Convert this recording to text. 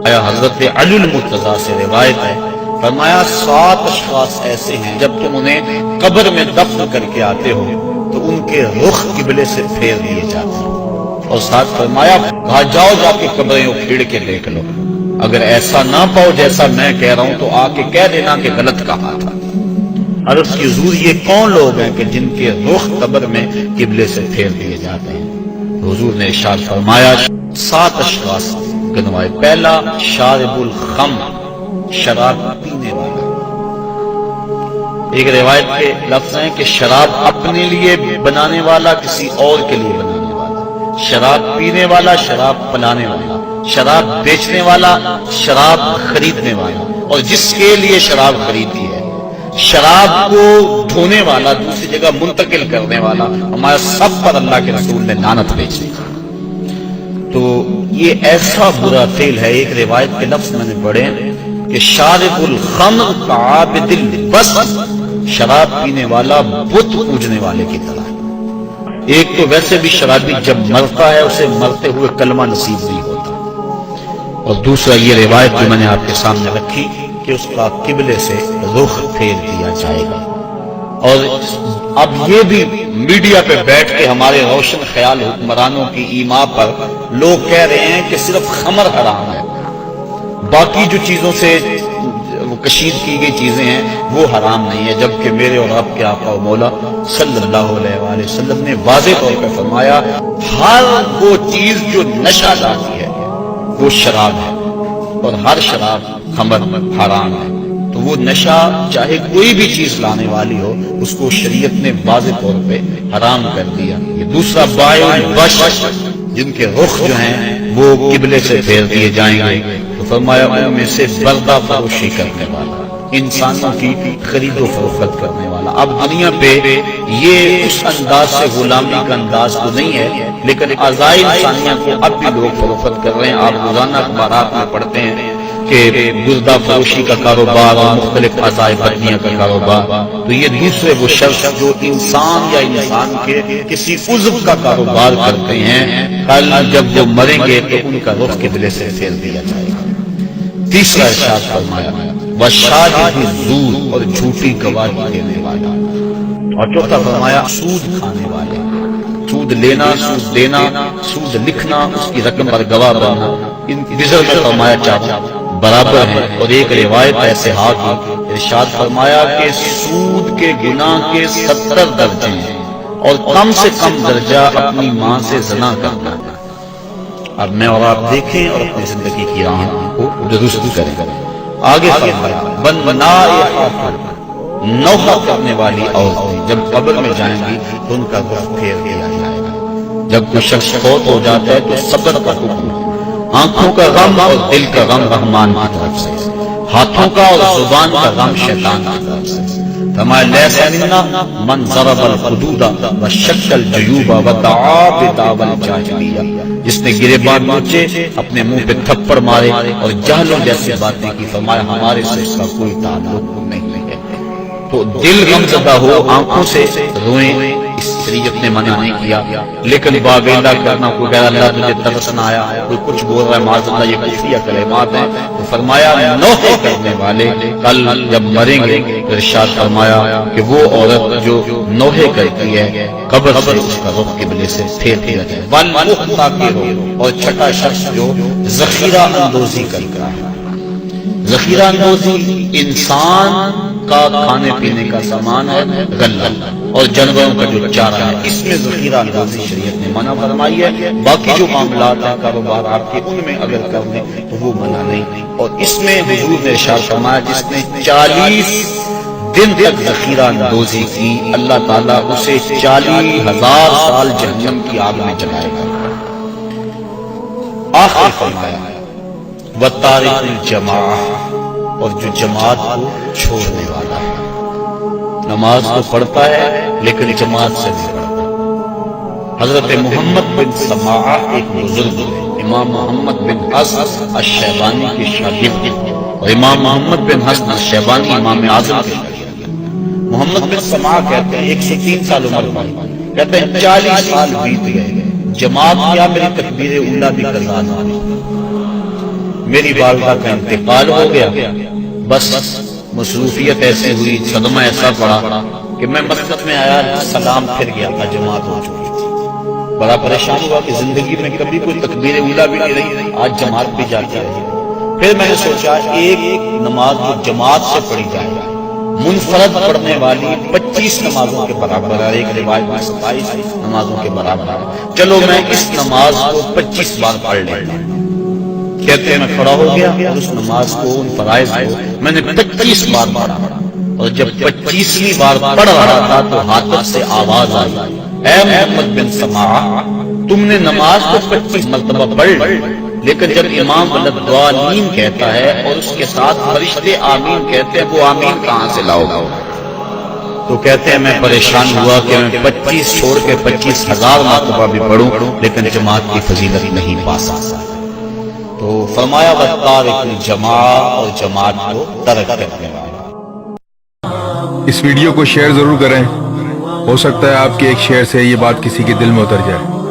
حضرت علی المرتضیٰ سے روایت ہے، فرمایا 7 اشخاص ایسے ہیں جب تم انہیں قبر میں دفن کر کے آتے ہو تو ان کے رخ قبلے سے پھیر دیے جاتے ہیں، اور ساتھ فرمایا کہا جاؤ جا کے قبریں اکھیڑ کے دیکھ لو، اگر ایسا نہ پاؤ جیسا میں کہہ رہا ہوں تو آ کے کہہ دینا کہ غلط کہا تھا۔ عرض کی حضور یہ کون لوگ ہیں کہ جن کے رخ قبر میں قبلے سے پھیر دیے جاتے ہیں؟ حضور نے ارشاد فرمایا 7 اشخاص گنوائے۔ پہلا شارب الخمر، شراب پینے والا۔ ایک روایت کے لفظ ہیں کہ شراب اپنے لیے بنانے والا، کسی اور کے لیے بنانے والا، شراب پینے والا، شراب پلانے والا، شراب بیچنے والا، شراب خریدنے والا، اور جس کے لیے شراب خریدی ہے، شراب کو ڈھونے والا، دوسری جگہ منتقل کرنے والا، ہمارا سب پر اللہ کے رسول نے لعنت بھیجی۔ تو یہ ایسا برا فعل ہے۔ ایک روایت کے لفظ میں نے پڑھے کہ شارب الخمر کعابد البس، شراب پینے والا بت پوجنے والے کی طرح۔ ایک تو ویسے بھی شرابی جب مرتا ہے اسے مرتے ہوئے کلمہ نصیب نہیں ہوتا، اور دوسرا یہ روایت جو میں نے آپ کے سامنے رکھی کہ اس کا قبلے سے رخ پھیر دیا جائے گا۔ اور اب یہ بھی میڈیا پہ بیٹھ کے ہمارے روشن خیال حکمرانوں کی ایما پر لوگ کہہ رہے ہیں کہ صرف خمر حرام ہے، باقی جو چیزوں سے کشید کی گئی چیزیں ہیں وہ حرام نہیں ہے، جبکہ میرے اور آپ کے آقا و مولا صلی اللہ علیہ وآلہ وسلم نے واضح طور پہ فرمایا ہر وہ چیز جو نشہ لاتی ہے وہ شراب ہے، اور ہر شراب خمر حرام ہے۔ تو وہ نشہ چاہے کوئی بھی چیز لانے والی ہو اس کو شریعت نے واضح طور پہ حرام کر دیا۔ یہ دوسرا بائع البش، جن کے رخ جو ہیں وہ قبلے سے پھیر دیے جائیں گے، تو فرمایا ان میں سے بردہ فروشی کرنے والا، انسانوں کی خرید و فروخت کرنے والا۔ اب دنیا پہ یہ اس انداز سے غلامی کا انداز تو نہیں ہے، لیکن اعضاء انسانیہ کو اب بھی لوگ فروخت کر رہے ہیں۔ آپ روزانہ اخبارات میں پڑھتے ہیں کہ گردہ فروشی کا کاروبار اور مختلف اعضاء بدنیہ کا کاروبار، تو یہ دوسرے وہ شخص جو انسان یا انسان کے کسی عضو کا کاروبار کرتے ہیں، کل جب وہ مریں گے تو ان کا رخ قبلے سے پھیر دیا جائے گا۔ تیسرا ارشاد فرمایا وشاہد الزور، اور جھوٹی گواہی دینے والا، اور چوتھا فرمایا سود کھانے والے، سود لینا، سود دینا، سود لکھنا، اس کی رقم پر گواہ بننا، ان وزر میں فرمایا چاہتا برابر ہے۔ اور ایک روایت ایسے ہاتھ ارشاد فرمایا کہ سود کے گناہ کے 70 درجے ہیں، اور کم سے کم درجہ اپنی ماں سے زنا کرنا۔ اب میں اور آپ دیکھیں اور اپنی زندگی کی راہوں کو درست کریں۔ آگے فرمایا نوحہ کرنے والی عورتیں جب قبر میں جائیں گی تو ان کا رخ پھیر دیا جائے گا۔ جب کوئی شخص فوت ہو جاتا ہے تو صبر کا حکم، آنکھوں کا غم اور دل کا غم رحمان کی طرف سے، ہاتھوں کا اور زبان کا غم شیطان کی طرف سے۔ فرمایا لیس منا من ضرب الحدود وشق الجیوب ودعا بدعوی الجاہلیہ، جس نے گریبان نوچے، اپنے منہ پہ تھپڑ مارے اور جہلوں جیسی باتیں کی، فرمایا ہمارے سے اس کا کوئی تعلق نہیں ہے۔ تو دل غم زدہ ہو، آنکھوں سے روئیں، اس شریعت نے منع نہیں کیا، لیکن باغیلا کرنا، کوئی کہہ اللہ تجھے ترس نہ آیا، کوئی کچھ بول رہا ہے معاذ اللہ، یہ کفریہ کلمات ہیں، تو فرمایا نوحے کرنے والے کل جب مریں گے ارشاد فرمایا کہ وہ عورت جو نوحے کرتی ہے قبر سے اس کا رخ قبلے سے پھیر دیا جائے۔ والمحتاکر، اور چھٹا شخص جو ذخیرہ اندوزی کرتا ہے۔ ذخیرہ اندوزی انسان کا کھانے پینے کا سامان ہے، غلہ، اور جانوروں کا جو چارہ ہے، اس میں ذخیرہ اندوزی شریعت نے منع فرمائی ہے۔ باقی جو معاملات ہیں کاروبار آپ کے، ان میں اگر کر لیں تو وہ منع نہیں۔ اور اس میں حضور نے ارشاد فرمایا جس نے 40 دن تک ذخیرہ اندوزی کی، اللہ تعالیٰ اسے 40,000 سال جہنم کی آگ میں جلائے گا۔ آخر فرمایا وَتَارِكُ الْجَمَاعَةِ، اور جو جماعت کو چھوڑنے والا ہے، نماز تو پڑھتا ہے لیکن جماعت سے نہیں پڑھتا۔ حضرت محمد بن سماعہ ایک بزرگ ہے، امام محمد بن حسن الشیبانی کے شاگرد، اور امام محمد بن حسن الشیبانی امام اعظم کے شاگرد۔ محمد بن سماعہ کہتے ہیں 103 سال عمر پر، کہتے ہیں 40 سال بیت گئے، جماعت کیا میری تکبیر اولیٰ بھی قضا نہ ہوئی، میری والدہ کا انتقال ہو گیا، بس مصروفیت ایسی ہوئی، صدمہ ایسا پڑا کہ میں مسجد میں آیا، سلام پھر گیا تھا، جماعت ہو چکی تھی۔ بڑا پریشان ہوا کہ زندگی میں کبھی کوئی تکبیر اولیٰ بھی نہیں رہی، آج جماعت بھی جاتی رہی۔ پھر میں نے سوچا ایک نماز جو جماعت سے پڑھی جائے منفرد پڑھنے والی 25 نمازوں کے برابر ہے، ایک روایت میں 27 نمازوں کے برابر ہے، چلو میں اس نماز کو 25 بار پڑھ لیتا ہوں۔ کہتے میں کھڑا ہو گیا اور اس نماز کو، ان فرائض کو میں نے 25 بار پڑھا، اور جب 25ویں بار پڑھ رہا تھا تو ہاتھ سے آواز آئی، اے محمد بن سماع، تم نے نماز کو 25 مرتبہ پڑھ، لیکن جب امام الضالین کہتا ہے اور اس کے ساتھ فرشتے آمین کہتے ہیں، وہ آمین کہاں سے لاؤ گا؟ تو کہتے ہیں میں پریشان ہوا کہ میں 25 چھوڑ کے 25,000 مرتبہ بھی پڑھوں لیکن جماعت کی فضیلت نہیں پا سکتا۔ تو فرمایا وَتَارِكُ الْجَمَاعَ، اور جماعت کو ترک کرنے والا۔ اس ویڈیو کو شیئر ضرور کریں، ہو سکتا ہے آپ کے ایک شیئر سے یہ بات کسی کے دل میں اتر جائے۔